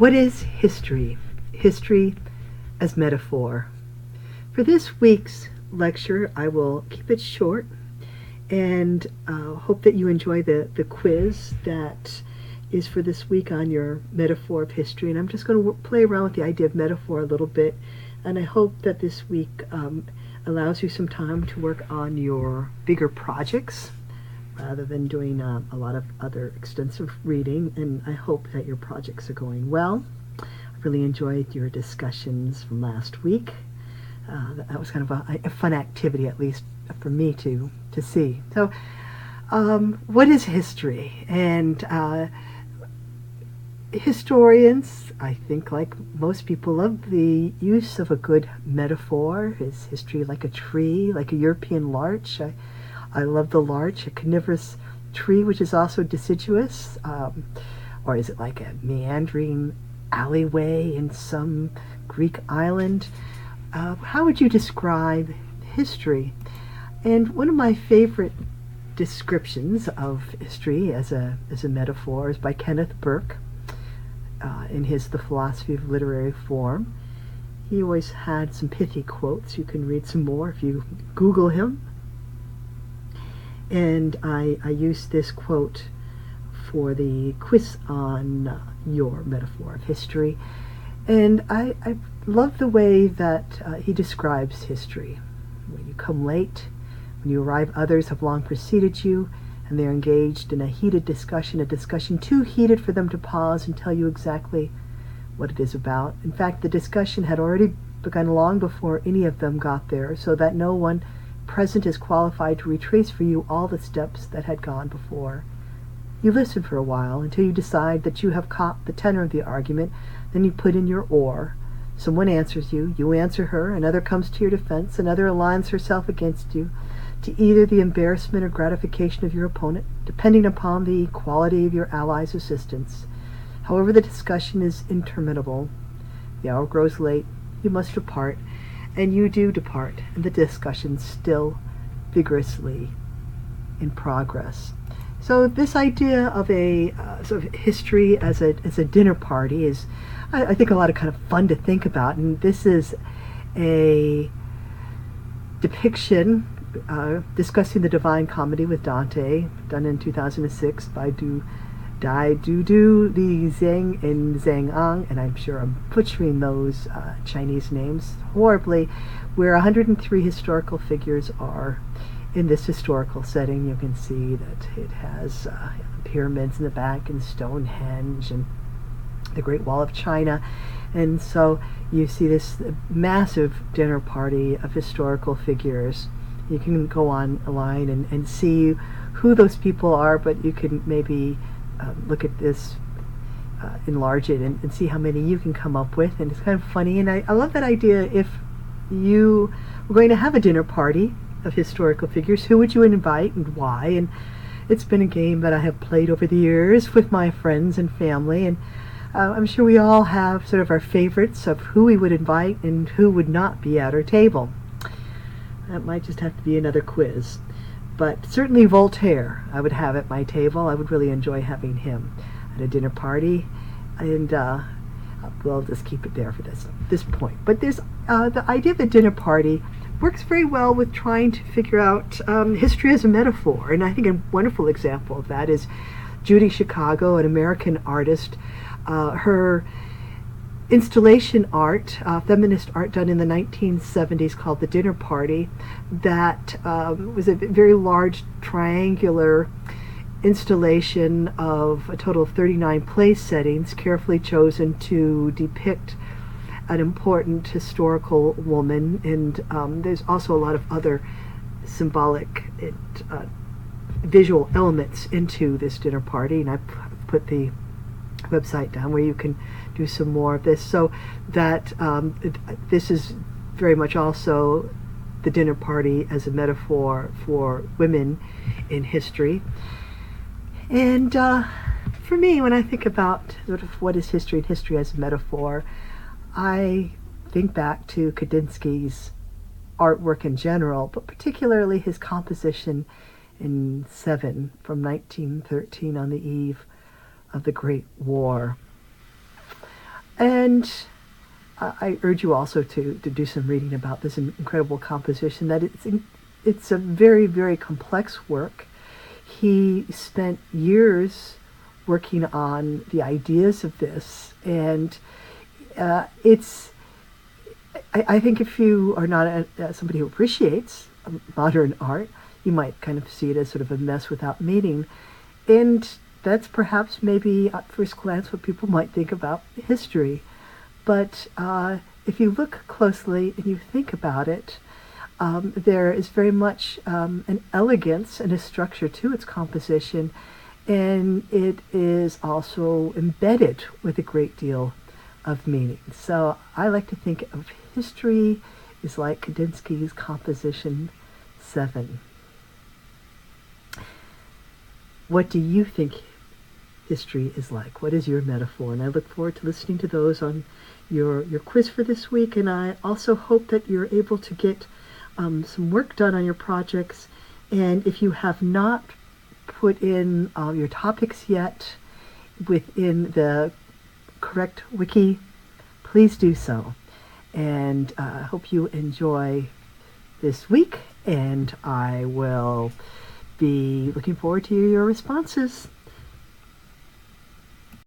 What is history? History as metaphor. For this week's lecture, I will keep it short and hope that you enjoy the quiz that is for this week on your metaphor of history. And I'm just going to play around with the idea of metaphor a little bit, and I hope that this week allows you some time to work on your bigger projects rather than doing a lot of other extensive reading, and I hope that your projects are going well. I really enjoyed your discussions from last week. That was kind of a fun activity, at least for me to see. So what is history? And historians, I think, like most people, love the use of a good metaphor. Is history like a tree, like a European larch? I love the larch, a carnivorous tree which is also deciduous, or is it like a meandering alleyway in some Greek island? How would you describe history? And one of my favorite descriptions of history as a metaphor is by Kenneth Burke in his The Philosophy of Literary Form. He always had some pithy quotes. You can read some more if you Google him. And I used this quote for the quiz on your metaphor of history. And I love the way that he describes history. When you come late, when you arrive, others have long preceded you, and they're engaged in a heated discussion, a discussion too heated for them to pause and tell you exactly what it is about. In fact, the discussion had already begun long before any of them got there, so that no one present is qualified to retrace for you all the steps that had gone before. You listen for a while until you decide that you have caught the tenor of the argument. Then you put in your oar. Someone answers you, you answer her, another comes to your defense, another aligns herself against you, to either the embarrassment or gratification of your opponent, depending upon the quality of your ally's assistance. However, the discussion is interminable. The hour grows late, you must depart, and you do depart, and the discussion's still vigorously in progress. So this idea of a sort of history as a dinner party is, I think, a lot of kind of fun to think about. And this is a depiction discussing the Divine Comedy with Dante, done in 2006 by Dai Du Li Zheng and Zhang Ang, and I'm sure I'm butchering those Chinese names horribly, where 103 historical figures are in this historical setting. You can see that it has pyramids in the back, and Stonehenge, and the Great Wall of China. And so you see this massive dinner party of historical figures. You can go online and see who those people are, but you can maybe look at this, enlarge it, and see how many you can come up with. And it's kind of funny, and I love that idea. If you were going to have a dinner party of historical figures, who would you invite and why? And it's been a game that I have played over the years with my friends and family, and I'm sure we all have sort of our favorites of who we would invite and who would not be at our table. That might just have to be another quiz. But certainly Voltaire I would have at my table. I would really enjoy having him at a dinner party, and we'll just keep it there for this point. But there's the idea of a dinner party works very well with trying to figure out history as a metaphor. And I think a wonderful example of that is Judy Chicago, an American artist. Her installation art, feminist art done in the 1970s called The Dinner Party, that was a very large triangular installation of a total of 39 place settings, carefully chosen to depict an important historical woman. And there's also a lot of other symbolic visual elements into this dinner party, and I've put the website down where you can do some more of this, so that this is very much also the dinner party as a metaphor for women in history. And for me, when I think about sort of what is history and history as a metaphor, I think back to Kandinsky's artwork in general, but particularly his composition in Seven from 1913 on the eve of the Great War. And I urge you also to do some reading about this incredible composition. That it's a very, very complex work. He spent years working on the ideas of this, and I think if you are not somebody who appreciates modern art, you might kind of see it as sort of a mess without meaning. And that's perhaps maybe at first glance what people might think about history. But if you look closely and you think about it, there is very much an elegance and a structure to its composition, and it is also embedded with a great deal of meaning. So I like to think of history is like Kandinsky's Composition 7. What do you think history is like? What is your metaphor? And I look forward to listening to those on your quiz for this week. And I also hope that you're able to get some work done on your projects. And if you have not put in your topics yet within the correct wiki, please do so. And I hope you enjoy this week, and I will be looking forward to your responses.